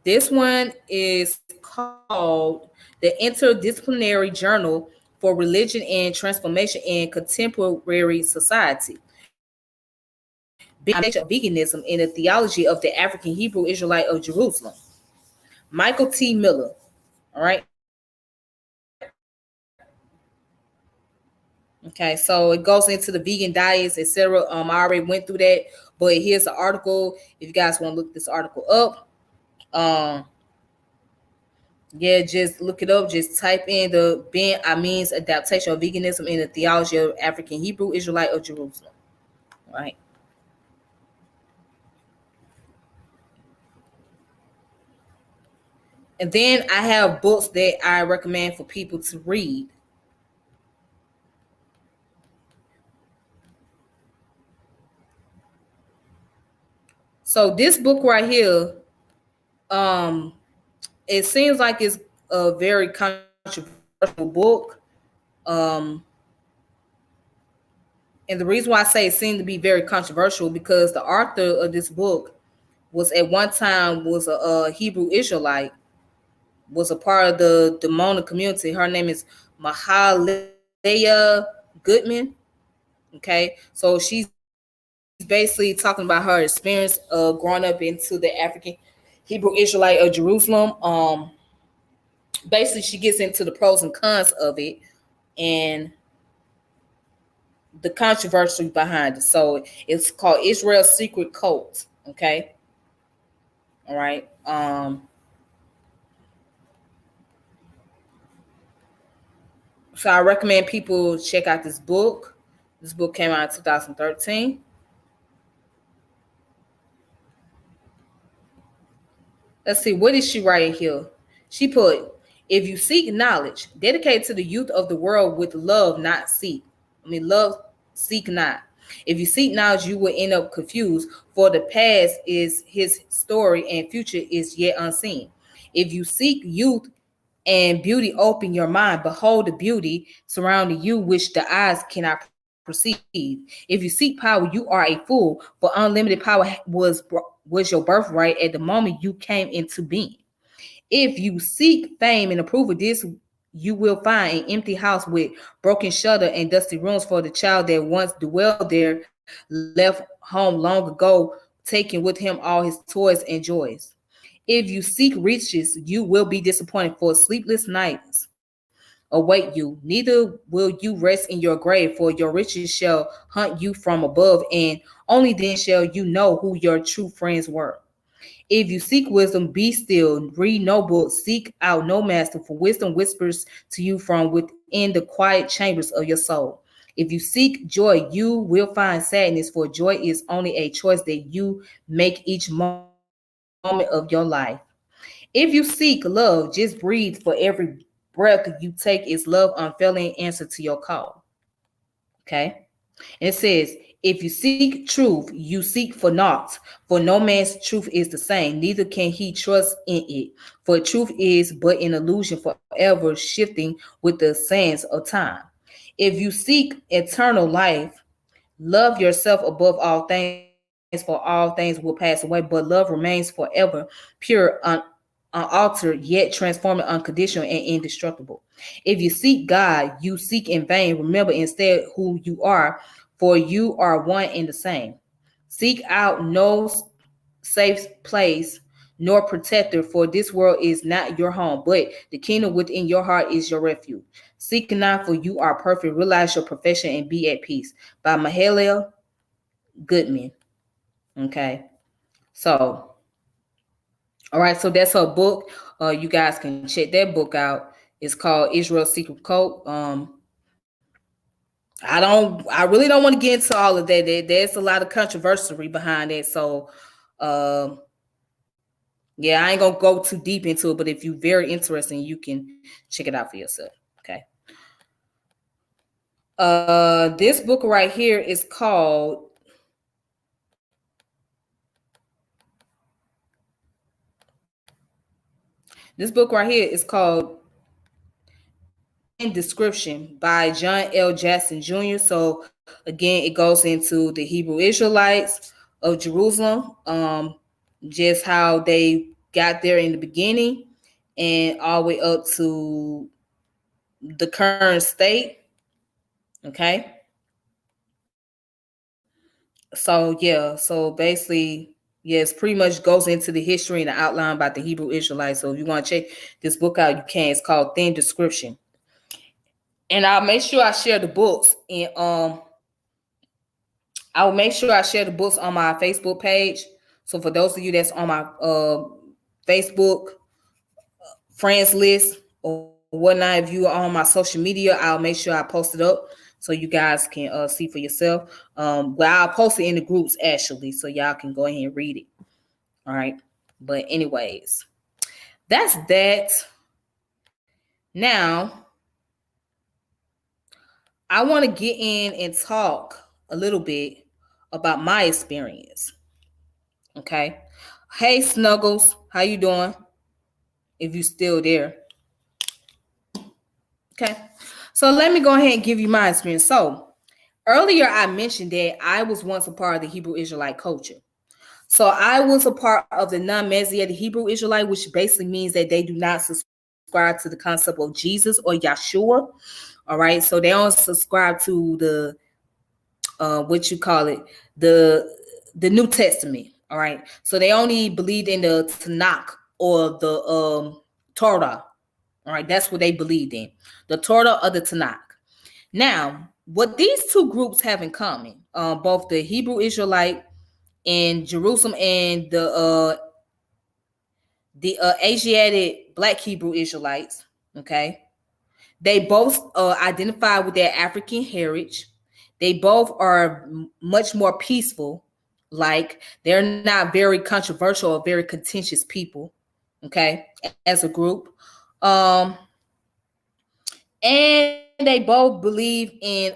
This one is called the Interdisciplinary Journal for Religion and Transformation in Contemporary Society. Veganism in the Theology of the African Hebrew Israelite of Jerusalem. Michael T. Miller. All right. Okay, so it goes into the vegan diets, etc. I already went through that, but here's the article. If you guys want to look this article up, yeah, just look it up. Just type in the Ben Amin's adaptation of veganism in the theology of African Hebrew Israelite of Jerusalem. All right. And then I have books that I recommend for people to read. So this book right here, um, it seems like it's a very controversial book. Um, and the reason why I say it seemed to be very controversial because the author of this book was at one time was a Hebrew Israelite, was a part of the Mona community. Her name is Mahalia Goodman. Okay, so she's basically talking about her experience of growing up into the African Hebrew Israelite of Jerusalem. Basically, she gets into the pros and cons of it and the controversy behind it. So it's called Israel's Secret Cult. Okay, all right. So I recommend people check out this book. This book came out in 2013. Let's see, what is she writing here? She put, if you seek knowledge, dedicate to the youth of the world with love, not seek. Love, seek not. If you seek knowledge, you will end up confused, for the past is his story and future is yet unseen. If you seek youth and beauty, open your mind. Behold the beauty surrounding you, which the eyes cannot perceive. If you seek power, you are a fool, for unlimited power was your birthright at the moment you came into being. If you seek fame and approval, this you will find an empty house with broken shutter and dusty rooms, for the child that once dwelled there left home long ago, taking with him all his toys and joys. If you seek riches, you will be disappointed, for sleepless nights await you. Neither will you rest in your grave, for your riches shall hunt you from above, and only then shall you know who your true friends were. If you seek wisdom, be still, read no book, seek out no master, for wisdom whispers to you from within the quiet chambers of your soul. If you seek joy, you will find sadness, for joy is only a choice that you make each moment of your life. If you seek love, just breathe, for every breath you take is love, unfailing answer to your call. Okay? And it says, if you seek truth, you seek for naught, for no man's truth is the same, neither can he trust in it. For truth is but an illusion, forever shifting with the sands of time. If you seek eternal life, love yourself above all things, for all things will pass away, but love remains forever, pure, unaltered, yet transforming, unconditional, and indestructible. If you seek God, you seek in vain. Remember instead who you are, for you are one and the same. Seek out no safe place nor protector, for this world is not your home, but the kingdom within your heart is your refuge. Seek not, for you are perfect. Realize your profession and be at peace. By Mahalia Goodman. Okay. So, all right. So that's her book. You guys can check that book out. It's called Israel's Secret Code. I really don't want to get into all of that. There's a lot of controversy behind it. So, um, yeah, I ain't gonna go too deep into it. But if you're very interested, you can check it out for yourself. Okay. This book right here is called This book right here is called In Description by John L. Jackson Jr. So again, it goes into the Hebrew Israelites of Jerusalem, just how they got there in the beginning and all the way up to the current state. Okay. So yeah, so basically, yes, pretty much goes into the history and the outline about the Hebrew Israelites. So if you want to check this book out, you can. It's called Thin Description. And I'll make sure I share the books and I will make sure I share the books on my Facebook page. So for those of you that's on my Facebook friends list or whatnot, if you are on my social media, I'll make sure I post it up so you guys can see for yourself. But I'll post it in the groups actually, so y'all can go ahead and read it. All right. But anyways, that's that. Now, I want to get in and talk a little bit about my experience. Okay. Hey Snuggles, how you doing? If you still there. Okay. So let me go ahead and give you my experience. So earlier I mentioned that I was once a part of the Hebrew Israelite culture. So I was a part of the non-Messianic Hebrew Israelite, which basically means that they do not subscribe to the concept of Jesus or Yeshua. All right. So they don't subscribe to the what you call it, the New Testament. All right. So they only believed in the Tanakh or the Torah. All right. That's what they believed in. The Torah or the Tanakh. Now, what these two groups have in common, both the Hebrew Israelite in Jerusalem and the Asiatic Black Hebrew Israelites, okay, they both identify with their African heritage. They both are much more peaceful. Like they're not very controversial or very contentious people, okay, as a group. And they both believe in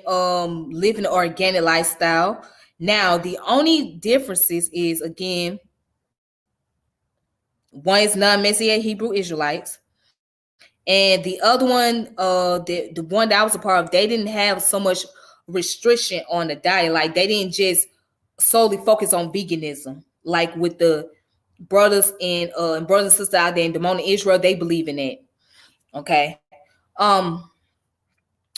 living an organic lifestyle. Now, the only differences is again, one is non-Messianic Hebrew Israelites, and the other one, the one that I was a part of, they didn't have so much restriction on the diet. Like they didn't just solely focus on veganism, like with the brothers and brothers and sisters out there in Demona, Israel. They believe in that. Okay.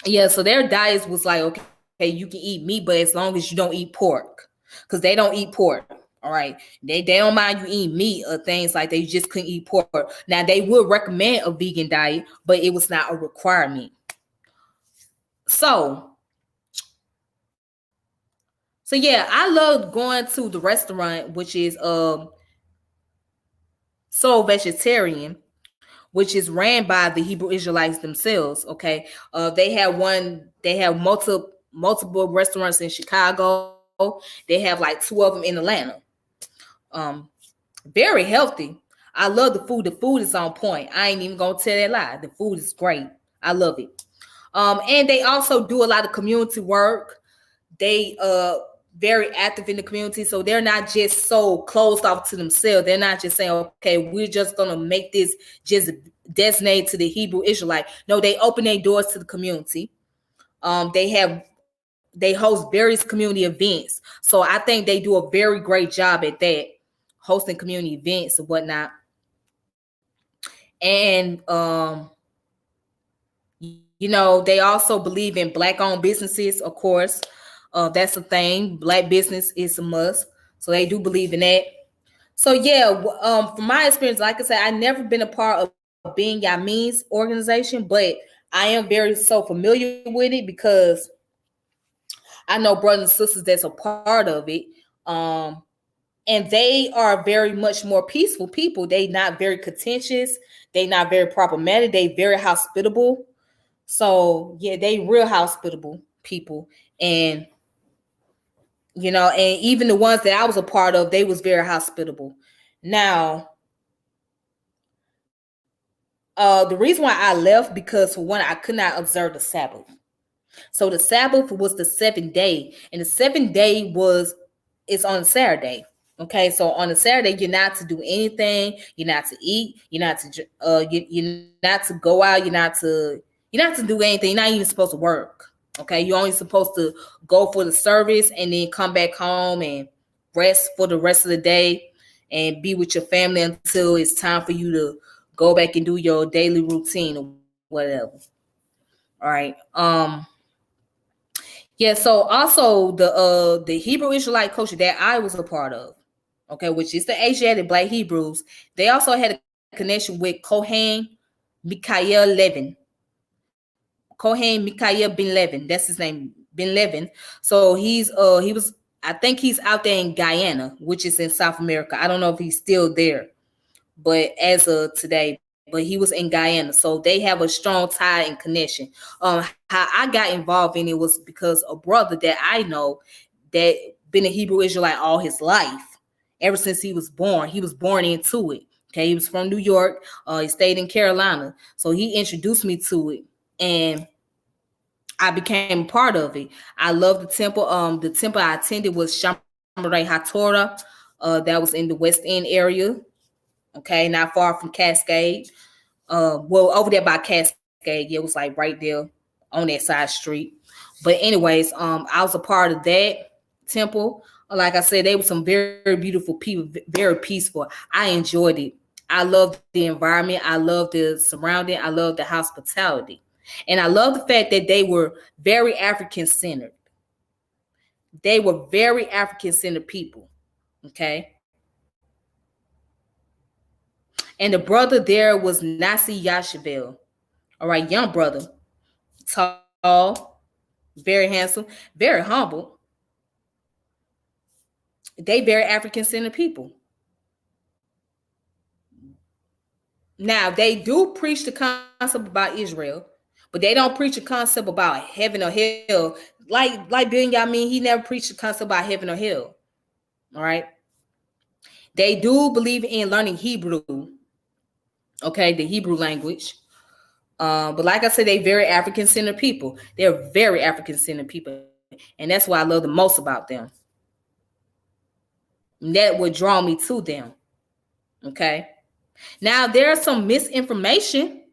Yeah, so their diets was like, okay, you can eat meat, but as long as you don't eat pork, because they don't eat pork. All right, they don't mind you eating meat or things like that. You just couldn't eat pork. Now they would recommend a vegan diet, but it was not a requirement. So yeah, I love going to the restaurant, which is Soul Vegetarian, which is ran by the Hebrew Israelites themselves. Okay, they have multiple restaurants in Chicago. They have like two of them in Atlanta. Very healthy. I love the food. The food is on point. I ain't even gonna tell that lie. The food is great. I love it. And they also do a lot of community work. They very active in the community, so they're not just so closed off to themselves. They're not just saying, okay, we're just gonna make this just designated to the Hebrew Israelite. No, they open their doors to the community. They host various community events. So I think they do a very great job at that, hosting community events and whatnot. And they also believe in Black-owned businesses, of course. That's a thing. Black business is a must. So they do believe in that. So yeah, from my experience, like I said, I never been a part of being Amin's organization, but I am very so familiar with it because I know brothers and sisters that's a part of it. And they are very much more peaceful people. They not very contentious. They not very problematic. They very hospitable. So yeah, they real hospitable people. And and even the ones that I was a part of, they was very hospitable. Now, the reason why I left, because for one, I could not observe the Sabbath. So the Sabbath was the seventh day, and the seventh day is on Saturday. Okay, so on a Saturday, you're not to do anything. You're not to eat. You're not to go out. You're not to do anything. You're not even supposed to work. Okay, you're only supposed to go for the service and then come back home and rest for the rest of the day and be with your family until it's time for you to go back and do your daily routine or whatever. All right. Yeah, so also the Hebrew Israelite culture that I was a part of, okay, which is the Asiatic Black Hebrews, they also had a connection with Kohen Mikael Levin. Kohen Mikael bin Levin, that's his name, bin Levin. So he was, I think he's out there in Guyana, which is in South America. I don't know if he's still there, but as of today, but he was in Guyana, so they have a strong tie and connection. How I got involved in it was because a brother that I know that been a Hebrew Israelite all his life, ever since he was born into it. Okay, he was from New York. He stayed in Carolina, so he introduced me to it, and I became a part of it. I love the temple. The temple I attended was Shamaray HaTorah. That was in the West End area. Okay, not far from Cascade. Well, over there by Cascade, yeah, it was like right there on that side street. But anyways, I was a part of that temple. Like I said, they were some very beautiful people, very peaceful. I enjoyed it. I loved the environment. I loved the surrounding. I loved the hospitality. And I love the fact that they were very African centered. They were very African centered people. Okay. And the brother there was Nasi Yashavel. All right, young brother, tall, very handsome, very humble. They very African centered people. Now they do preach the concept about Israel, but they don't preach a concept about heaven or hell. Like Ben Yamin, he never preached the concept about heaven or hell. All right. They do believe in learning Hebrew, okay, the Hebrew language. But like I said, they very African centered people. They're very African centered people, and that's what I love the most about them. And that would draw me to them. Okay. Now there's some misinformation.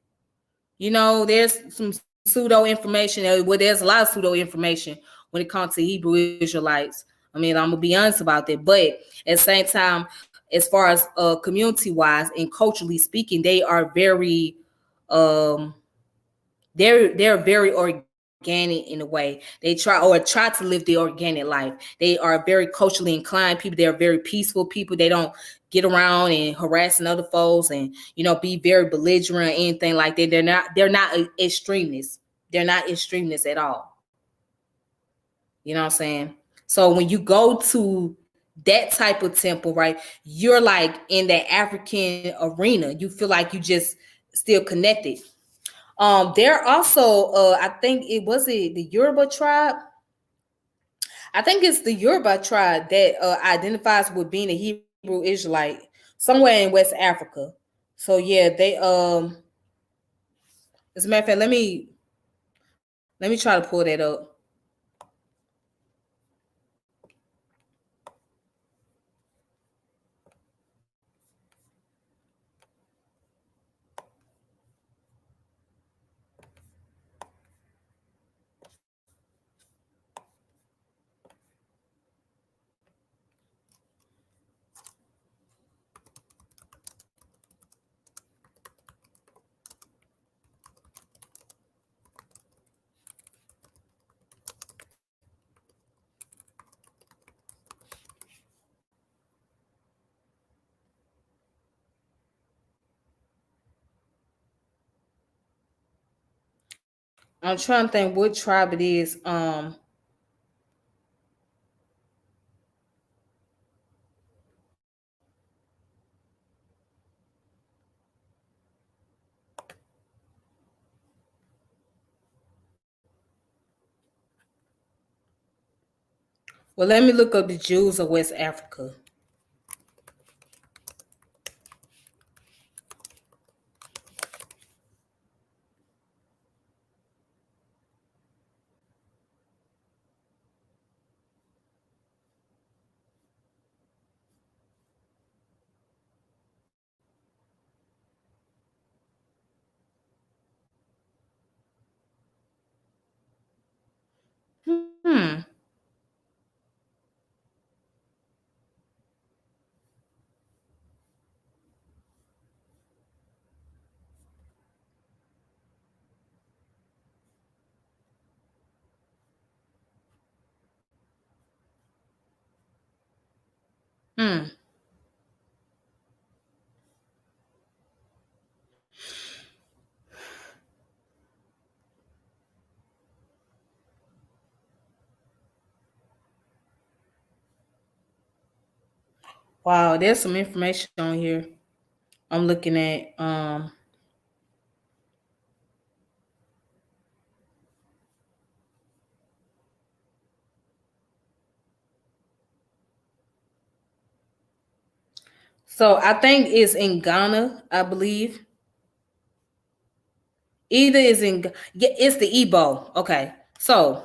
There's some pseudo information. Well, there's a lot of pseudo information when it comes to Hebrew Israelites. I mean, I'm gonna be honest about that. But at the same time, as far as community wise and culturally speaking, they are very um they're very organic in a way. They try to live the organic life. They are very culturally inclined people. They're very peaceful people. They don't get around and harassing other folks and be very belligerent or anything like that. They're not extremists. They're not extremists at all. You know what I'm saying? So when you go to that type of temple, right, you're like in that African arena. You feel like you just still connected. They're also, I think the Yoruba tribe. I think it's the Yoruba tribe that identifies with being a Hebrew Israelite somewhere in West Africa. So yeah, they as a matter of fact, let me try to pull that up. I'm trying to think what tribe it is. Well, let me look up the Jews of West Africa. Hmm. Wow, there's some information on here. I'm looking at so I think it's in Ghana, I believe. Either is in yeah, it's the Igbo. Okay. So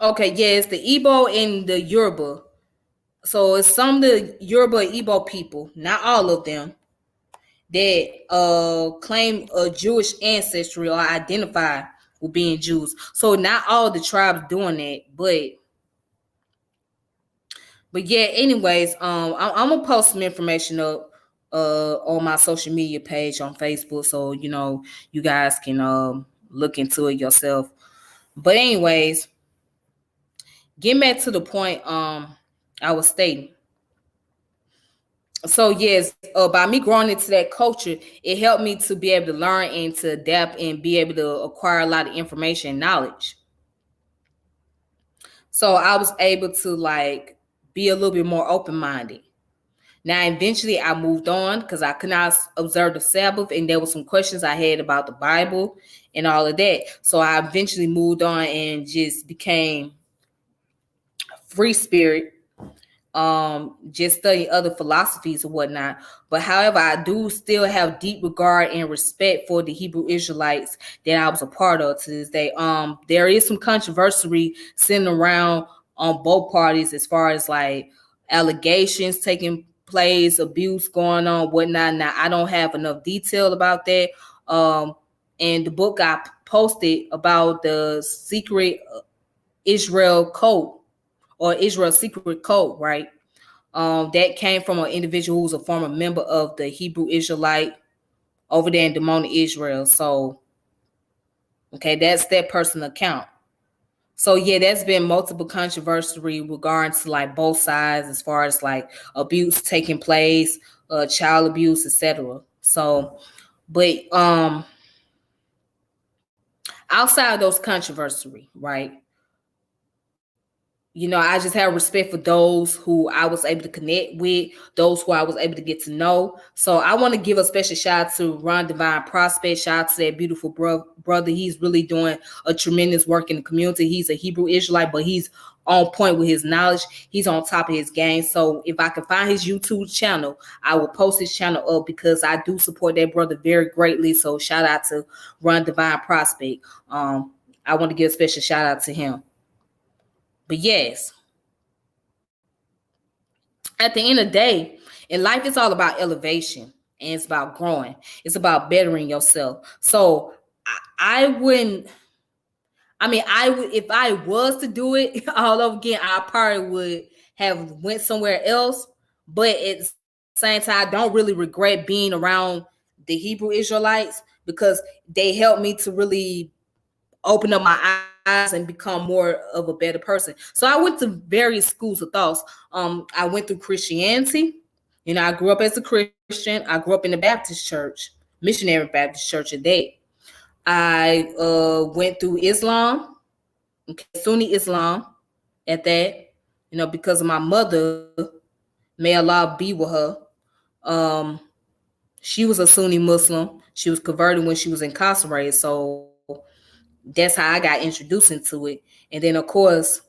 okay, yeah, it's the Igbo and the Yoruba. So it's some of the Yoruba Igbo people, not all of them, that claim a Jewish ancestry or identify with being Jews. So not all the tribes doing that, but yeah. Anyways, I'm gonna post some information up on my social media page on Facebook, so you guys can look into it yourself. But anyways, getting back to the point I was stating. So yes, by me growing into that culture, it helped me to be able to learn and to adapt and be able to acquire a lot of information and knowledge. So I was able to like be a little bit more open minded. Now eventually I moved on because I could not observe the Sabbath, and there were some questions I had about the Bible and all of that. So I eventually moved on and just became free spirit, just studying other philosophies and whatnot. But however, I do still have deep regard and respect for the Hebrew Israelites that I was a part of to this day. There is some controversy sitting around on both parties as far as like allegations taking place, abuse going on, whatnot. Now I don't have enough detail about that. And the book I posted about the secret Israel code or Israel secret code, right? That came from an individual who was a former member of the Hebrew Israelite over there in Dimona, Israel. So, okay, that's that personal account. So yeah, that's been multiple controversy regarding to like both sides as far as like abuse taking place, child abuse, etc. So, but outside of those controversy, right? I just have respect for those who I was able to connect with, those who I was able to get to know. So I want to give a special shout out to Ron Divine Prospect. Shout out to that beautiful brother. He's really doing a tremendous work in the community. He's a Hebrew Israelite, but he's on point with his knowledge. He's on top of his game. So if I can find his YouTube channel, I will post his channel up because I do support that brother very greatly. So shout out to Ron Divine Prospect. I want to give a special shout out to him. But yes, at the end of the day, in life, it's all about elevation and it's about growing. It's about bettering yourself. So I wouldn't. I mean, I would if I was to do it all over again. I probably would have went somewhere else. But at the same time, I don't really regret being around the Hebrew Israelites because they helped me to really open up my eyes and become more of a better person. So I went to various schools of thoughts. I went through Christianity. I grew up as a Christian. I grew up in the Baptist church, missionary Baptist church at that. I went through Islam, okay, Sunni Islam at that, because of my mother, may Allah be with her. Um, she was a Sunni Muslim. She was converted when she was incarcerated. So that's how I got introduced into it. And then, of course,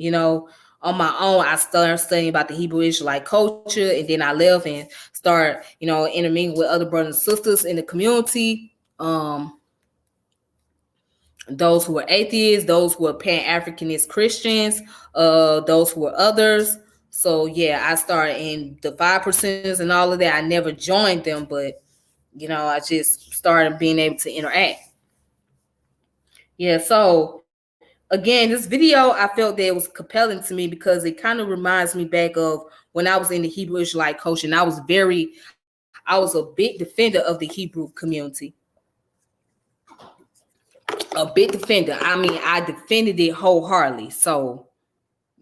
on my own, I started studying about the Hebrew Israelite culture. And then I left and started, intermingling with other brothers and sisters in the community. Those who were atheists, those who were Pan-Africanist Christians, those who were others. So, yeah, I started in the 5%ers and all of that. I never joined them, but, I just started being able to interact. Yeah, so again, this video, I felt that it was compelling to me because it kind of reminds me back of when I was in the Hebrew Israelite culture, and I was a big defender of the Hebrew community. A big defender. I mean, I defended it wholeheartedly. So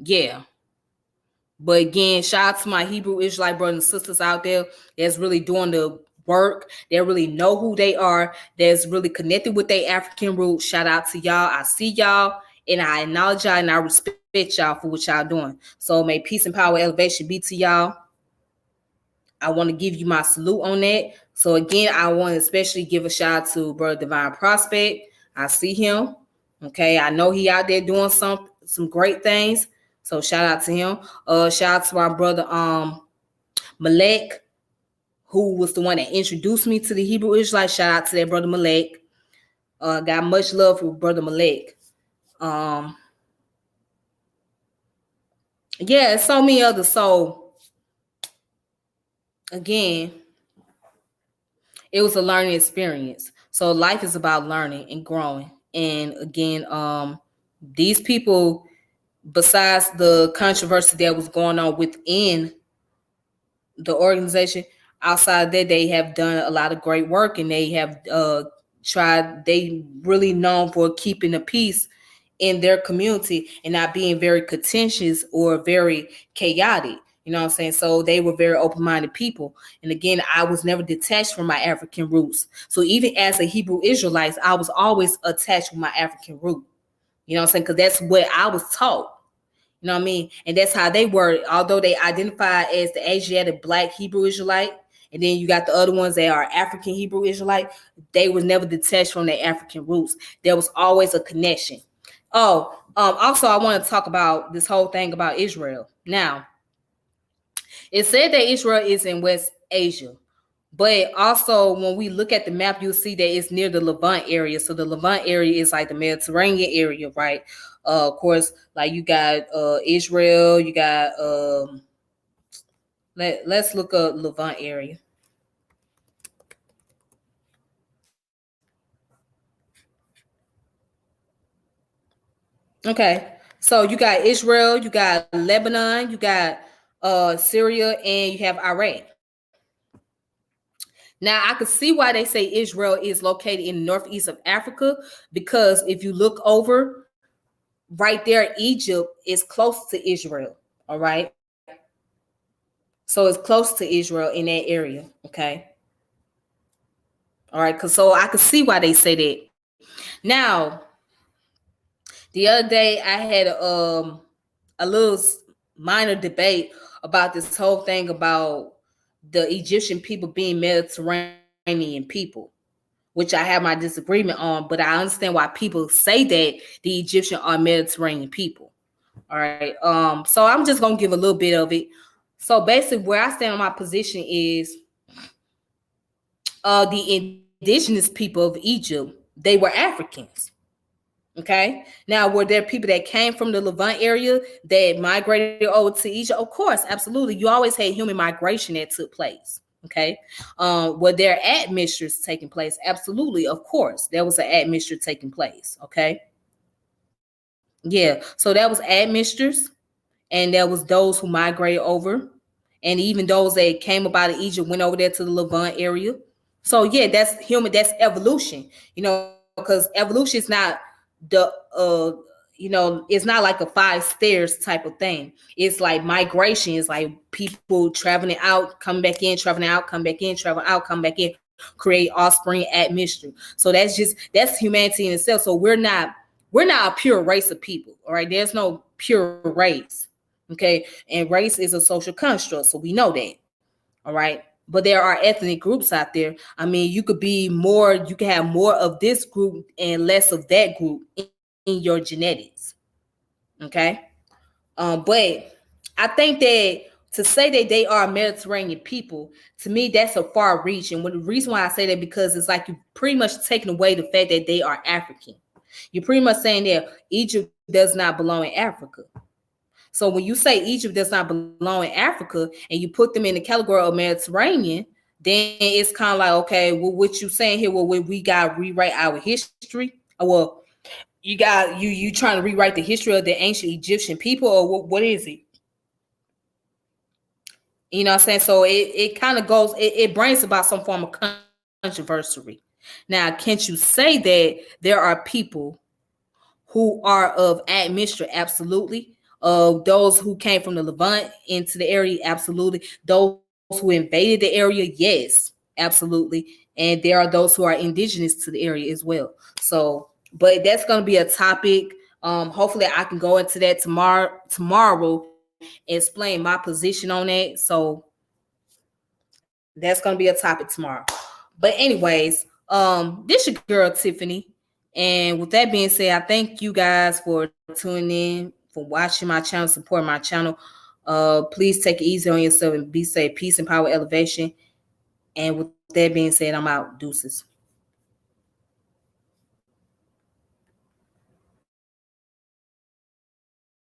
Yeah. But again, shout out to my Hebrew Israelite brothers and sisters out there that's really doing the work. They really know who they are. That's really connected with their African roots. Shout out to y'all. I see y'all and I acknowledge y'all and I respect y'all for what y'all doing. So may peace and power elevation be to y'all. I want to give you my salute on that. So again, I want to especially give a shout out to Brother Divine Prospect. I see him. Okay, I know he out there doing some great things. So shout out to him. Shout out to my brother Malek, who was the one that introduced me to the Hebrew Israelite. Shout out to that brother Malek. Got much love for brother Malek. Yeah, so many others. So again, it was a learning experience. So life is about learning and growing. And again, these people, besides the controversy that was going on within the organization, outside that, they have done a lot of great work, and they have they really known for keeping the peace in their community and not being very contentious or very chaotic. You know what I'm saying? So they were very open-minded people. And again, I was never detached from my African roots. So even as a Hebrew Israelite, I was always attached with my African root. You know what I'm saying? Because that's what I was taught. You know what I mean? And that's how they were, although they identify as the Asiatic Black Hebrew Israelite, and then you got the other ones that are African Hebrew Israelite, they was never detached from their African roots. There was always a connection. Also, I want to talk about this whole thing about Israel. Now, it said that Israel is in West Asia, but also when we look at the map, you'll see that it's near the Levant area. So the Levant area is like the Mediterranean area, right? Of course, like you got Israel, you got let's look up Levant area. Okay, so you got Israel, you got Lebanon, you got Syria, and you have Iraq. Now, I can see why they say Israel is located in the northeast of Africa, because if you look over right there, Egypt is close to Israel. All right. So it's close to Israel in that area. Okay. All right. So I can see why they say that. Now, the other day I had a little minor debate about this whole thing about the Egyptian people being Mediterranean people, which I have my disagreement on, but I understand why people say that the Egyptian are Mediterranean people. All right. So I'm just gonna give a little bit of it. So basically, where I stand on my position is the indigenous people of Egypt, they were Africans. Okay. Now, were there people that came from the Levant area that migrated over to Egypt? Of course, absolutely. You always had human migration that took place. Okay. Were there admixtures taking place? Absolutely. Of course, there was an admixture taking place. Okay. Yeah. So that was admixtures, and there was those who migrated over, and even those that came up out of Egypt went over there to the Levant area. So yeah, that's human. That's evolution. You know, because evolution is not the it's not like a five stairs type of thing. It's like migration. It's like people traveling out, come back in, traveling out, come back in, travel out, come back in, create offspring, admixture. So that's humanity in itself. So we're not a pure race of people. All right, there's no pure race. Okay, and race is a social construct, so we know that. All right, but there are ethnic groups out there. I mean, you can have more of this group and less of that group in your genetics. Okay, but I think that to say that they are Mediterranean people, to me, that's a far reach. And the reason why I say that, because it's like you pretty much taking away the fact that they are African. You're pretty much saying that Egypt does not belong in Africa. So when you say Egypt does not belong in Africa and you put them in the category of Mediterranean, then it's kind of like, okay, well, what you saying here? Well, we got to rewrite our history. Well, you trying to rewrite the history of the ancient Egyptian people, or what is it? You know what I'm saying? So it kind of goes, it brings about some form of controversy. Now, can't you say that there are people who are of admixture? Absolutely. Those who came from the Levant into the area, absolutely. Those who invaded the area, yes, absolutely. And there are those who are indigenous to the area as well. So, but that's going to be a topic. Hopefully I can go into that tomorrow and explain my position on that. So that's gonna be a topic tomorrow. But anyways, this your girl Tiffany. And with that being said, I thank you guys for tuning in, for watching my channel, supporting my channel. Please take it easy on yourself and be safe. Peace and power elevation. And with that being said, I'm out. Deuces.